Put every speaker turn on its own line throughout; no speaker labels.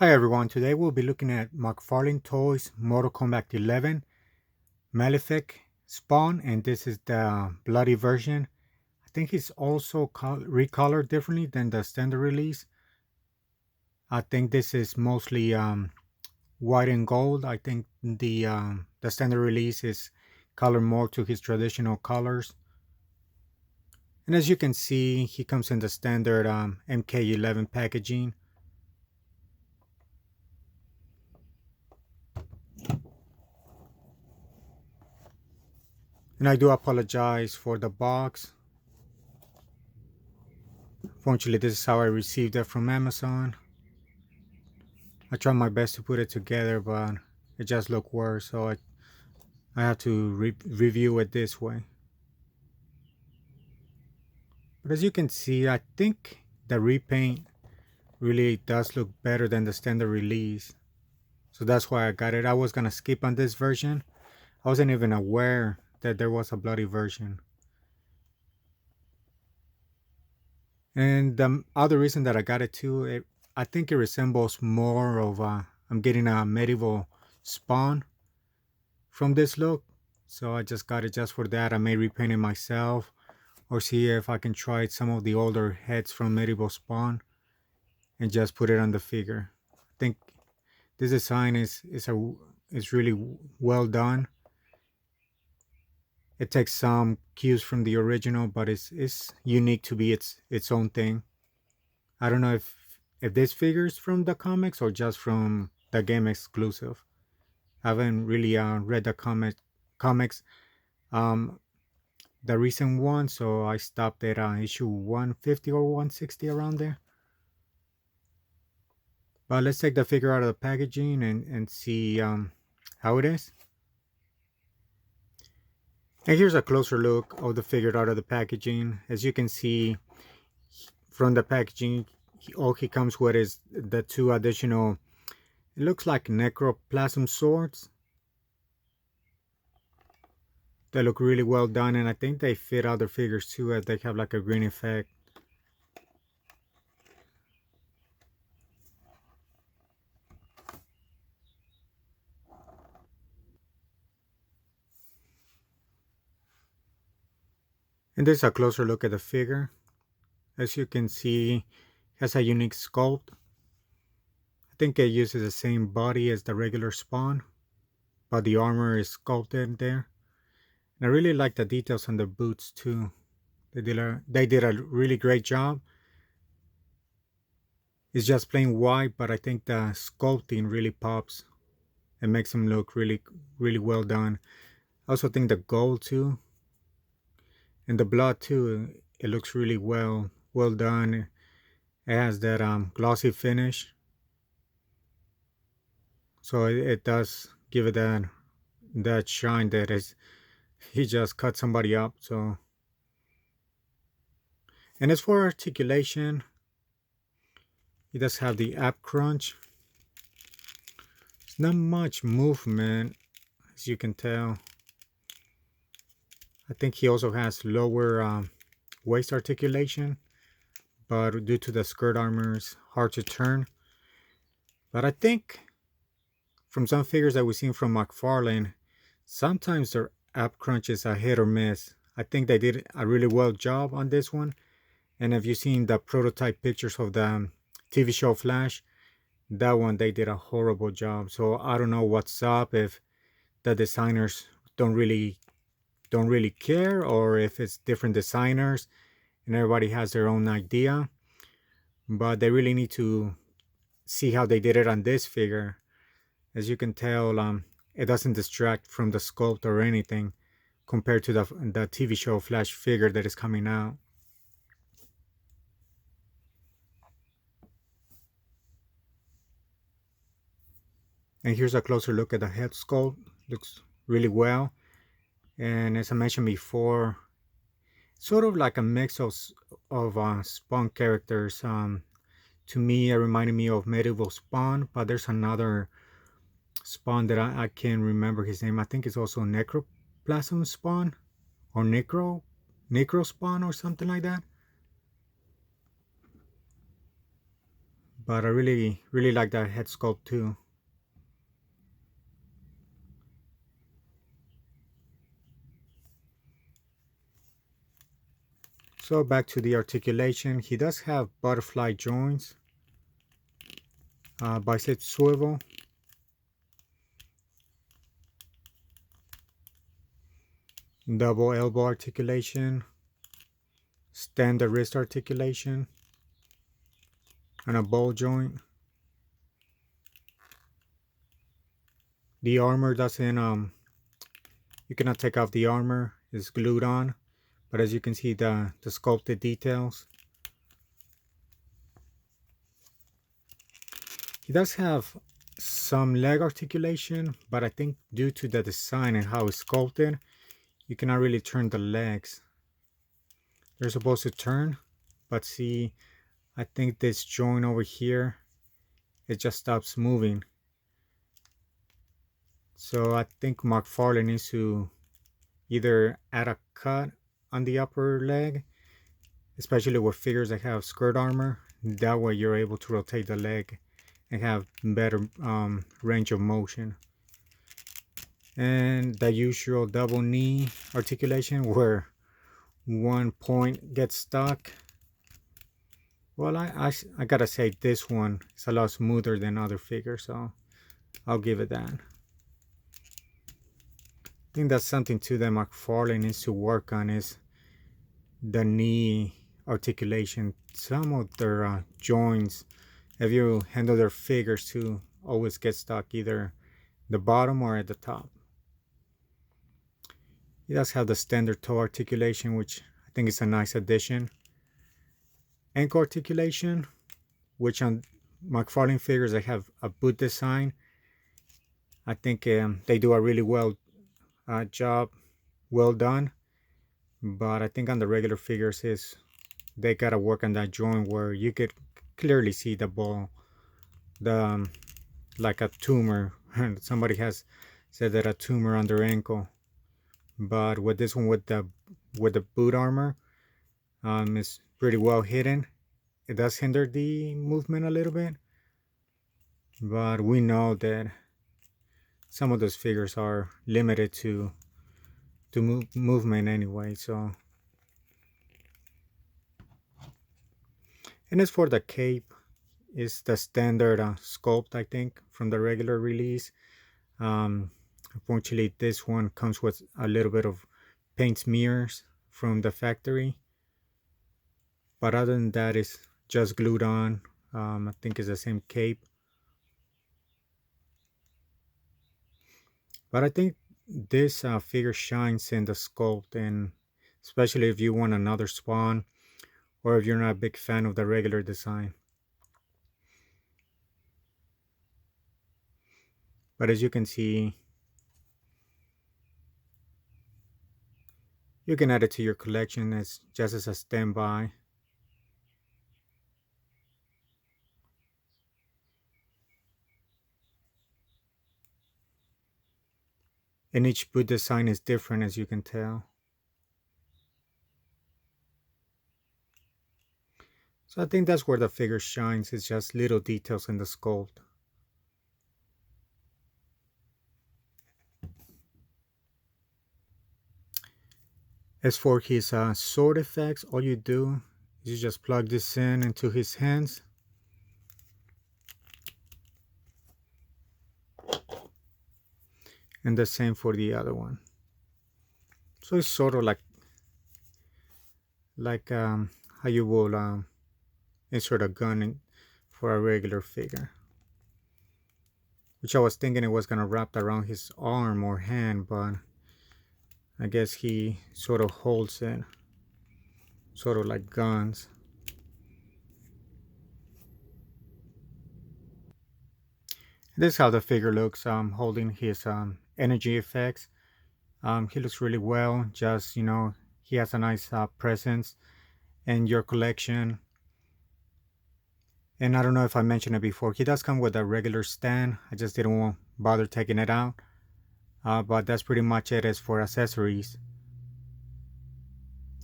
Hi everyone, today we'll be looking at McFarlane Toys Mortal Kombat 11 Malefik Spawn, and this is the bloody version. I think it's also recolored differently than the standard release. I think this is mostly white and gold. I think the standard release is colored more to his traditional colors. And as you can see, he comes in the standard MK11 packaging. And I do apologize for the box. Fortunately, this is how I received it from Amazon. I tried my best to put it together, but it just looked worse, so I have to review it this way. But as you can see, I think the repaint really does look better than the standard release. So that's why I got it. I was gonna skip on this version. I wasn't even aware that there was a bloody version. And the other reason that I got it too, I think it resembles more of I'm getting a medieval Spawn from this look. So I just got it just for that. I may repaint it myself or see if I can try some of the older heads from medieval Spawn and just put it on the figure. I think this design is really well done. It takes some cues from the original, but it's unique to be its own thing. I don't know if this figure's from the comics or just from the game exclusive. I haven't really read the comics, um, the recent one, so I stopped at issue 150 or 160 around there. But let's take the figure out of the packaging and see how it is. And here's a closer look of the figure out of the packaging. As you can see from the packaging, all he comes with is the two additional, it looks like necroplasm swords. They look really well done, and I think they fit other figures too, as they have like a green effect. And this is a closer look at the figure. As you can see, it has a unique sculpt. I think it uses the same body as the regular Spawn, but the armor is sculpted there. And I really like the details on the boots too. They did a really great job. It's just plain white, but I think the sculpting really pops and makes them look really well done. I also think the gold too, and the blood too, it looks really well done. It has that glossy finish, so it does give it that shine that is he just cut somebody up. So, and as for articulation, it does have the ab crunch. It's not much movement, as you can tell. I think he also has lower waist articulation, but due to the skirt armor, it's hard to turn. But I think from some figures that we've seen from McFarlane, sometimes their ab crunch is a hit or miss. I think they did a really well job on this one. And if you've seen the prototype pictures of the TV show Flash, that one they did a horrible job. So I don't know what's up, if the designers don't really care, or if it's different designers and everybody has their own idea. But they really need to see how they did it on this figure. As you can tell, it doesn't distract from the sculpt or anything compared to the TV show Flash figure that is coming out. And here's a closer look at the head sculpt. Looks really well. And as I mentioned before, sort of like a mix of Spawn characters. To me, it reminded me of Medieval Spawn, but there's another Spawn that I can't remember his name. I think it's also Necroplasm Spawn or Necro Spawn or something like that. but I really like that head sculpt too. So back to the articulation, he does have butterfly joints, bicep swivel, double elbow articulation, standard wrist articulation, and a ball joint. The armor doesn't, you cannot take off the armor, it's glued on, but as you can see the sculpted details. He does have some leg articulation, but I think due to the design and how it's sculpted, you cannot really turn the legs. They're supposed to turn, but see, I think this joint over here, it just stops moving. So I think McFarlane needs to either add a cut on the upper leg, especially with figures that have skirt armor. That way you're able to rotate the leg and have better range of motion. And the usual double knee articulation where one point gets stuck. Well, I gotta say this one is a lot smoother than other figures, so I'll give it that. I think that's something too that McFarlane needs to work on, is the knee articulation. Some of their joints, if you handle their figures too, always get stuck either the bottom or at the top. He does have the standard toe articulation, which I think is a nice addition. Ankle articulation, which on McFarlane figures that have a boot design, I think they do a really well job, well done. But I think on the regular figures they gotta work on that joint where you could clearly see the ball, like a tumor. Somebody has said that a tumor on their ankle. But with this one, with the boot armor, it's pretty well hidden. It does hinder the movement a little bit, but we know that some of those figures are limited to movement anyway. So, and as for the cape, is the standard sculpt, I think, from the regular release. Unfortunately, this one comes with a little bit of paint smears from the factory, but other than that, it's just glued on. I think it's the same cape, but I think this figure shines in the sculpt, and especially if you want another Spawn, or if you're not a big fan of the regular design. But as you can see, you can add it to your collection as just as a standby. And each boot design is different, as you can tell. So I think that's where the figure shines, it's just little details in the sculpt. As for his sword effects, all you do is you just plug this in into his hands. And the same for the other one. So it's sort of like how you will insert a gun in for a regular figure. Which I was thinking it was gonna wrap around his arm or hand, but I guess he sort of holds it, sort of like guns. This is how the figure looks, holding his energy effects. He looks really well, just, he has a nice presence in your collection. And I don't know if I mentioned it before, he does come with a regular stand. I just didn't want bother taking it out. But that's pretty much it as for accessories.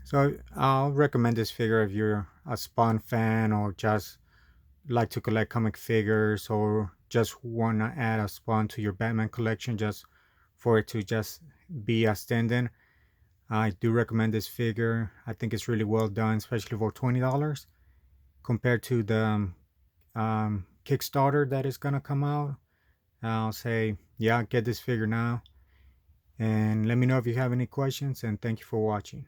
So I'll recommend this figure if you're a Spawn fan or just like to collect comic figures or just want to add a Spawn to your Batman collection just for it to just be a stand-in, I do recommend this figure. I think it's really well done, especially for $20 compared to the Kickstarter that is gonna come out. I'll say, yeah, get this figure now. And let me know if you have any questions, and thank you for watching.